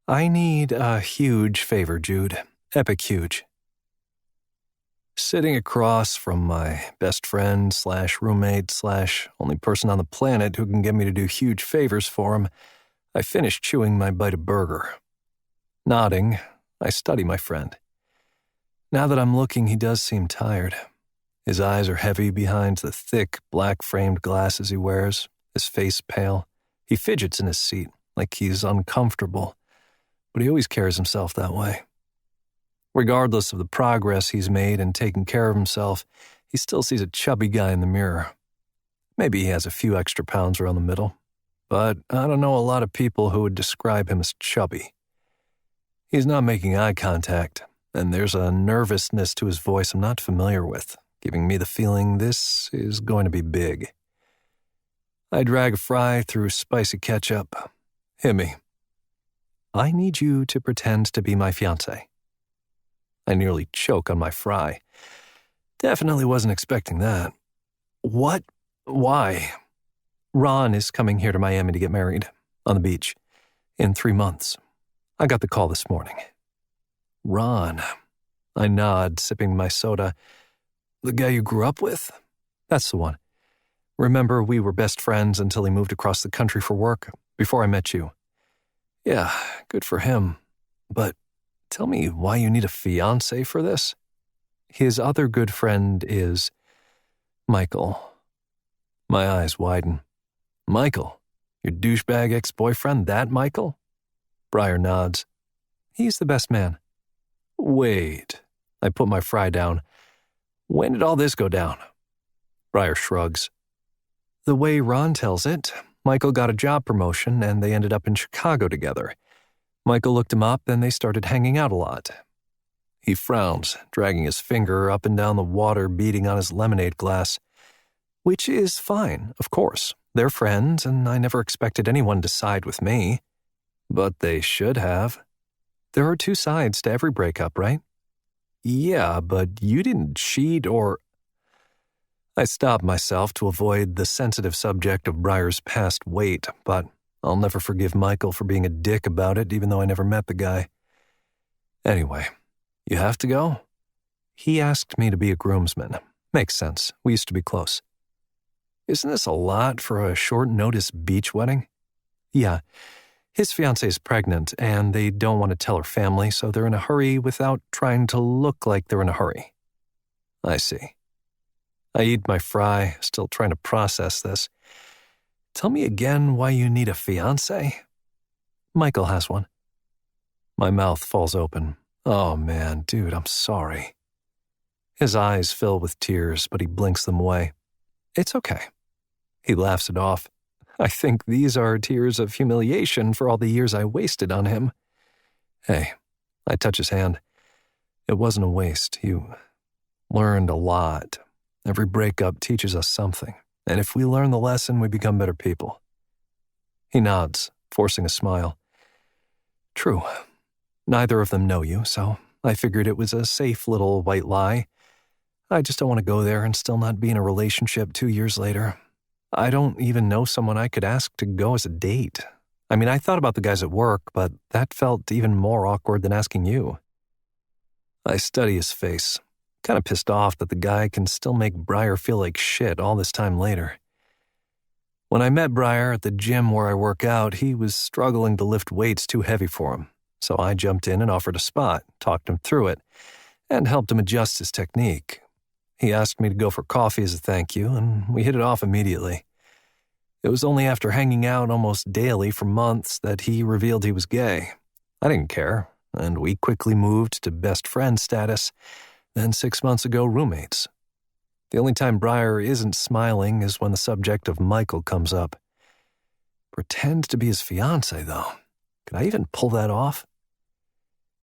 I need a huge favor, Jude. Epic huge. Sitting across from my best friend / roommate / only person on the planet who can get me to do huge favors for him, I finish chewing my bite of burger. Nodding, I study my friend. Now that I'm looking, he does seem tired. His eyes are heavy behind the thick, black-framed glasses he wears, his face pale. He fidgets in his seat, like he's uncomfortable, but he always carries himself that way. Regardless of the progress he's made in taking care of himself, he still sees a chubby guy in the mirror. Maybe he has a few extra pounds around the middle, but I don't know a lot of people who would describe him as chubby. He's not making eye contact, and there's a nervousness to his voice I'm not familiar with, giving me the feeling this is going to be big. I drag a fry through spicy ketchup. Hit me. I need you to pretend to be my fiancé. I nearly choke on my fry. Definitely wasn't expecting that. What? Why? Ron is coming here to Miami to get married, on the beach, in 3 months. I got the call this morning. Ron. I nod, sipping my soda. The guy you grew up with? That's the one. Remember, we were best friends until he moved across the country for work, before I met you. Yeah, good for him. But tell me why you need a fiancé for this? His other good friend is Michael. My eyes widen. Michael? Your douchebag ex-boyfriend, that Michael? Briar nods. He's the best man. Wait. I put my fry down. When did all this go down? Briar shrugs. The way Ron tells it, Michael got a job promotion and they ended up in Chicago together. Michael looked him up and they started hanging out a lot. He frowns, dragging his finger up and down the water beading on his lemonade glass. Which is fine, of course. They're friends, and I never expected anyone to side with me. But they should have. There are 2 sides to every breakup, right? Yeah, but you didn't cheat or... I stopped myself to avoid the sensitive subject of Briar's past weight, but I'll never forgive Michael for being a dick about it, even though I never met the guy. Anyway, you have to go? He asked me to be a groomsman. Makes sense. We used to be close. Isn't this a lot for a short-notice beach wedding? Yeah. His fiancée is pregnant, and they don't want to tell her family, so they're in a hurry without trying to look like they're in a hurry. I see. I eat my fry, still trying to process this. Tell me again why you need a fiancé? Michael has one. My mouth falls open. Oh man, dude, I'm sorry. His eyes fill with tears, but he blinks them away. It's okay. He laughs it off. I think these are tears of humiliation for all the years I wasted on him. Hey, I touch his hand. It wasn't a waste. You learned a lot. Every breakup teaches us something, and if we learn the lesson, we become better people. He nods, forcing a smile. True. Neither of them know you, so I figured it was a safe little white lie. I just don't want to go there and still not be in a relationship 2 years later. I don't even know someone I could ask to go as a date. I mean, I thought about the guys at work, but that felt even more awkward than asking you. I study his face, kind of pissed off that the guy can still make Briar feel like shit all this time later. When I met Briar at the gym where I work out, he was struggling to lift weights too heavy for him, so I jumped in and offered a spot, talked him through it, and helped him adjust his technique. He asked me to go for coffee as a thank you, and we hit it off immediately. It was only after hanging out almost daily for months that he revealed he was gay. I didn't care, and we quickly moved to best friend status, then 6 months ago, roommates. The only time Briar isn't smiling is when the subject of Michael comes up. Pretend to be his fiancé, though. Could I even pull that off?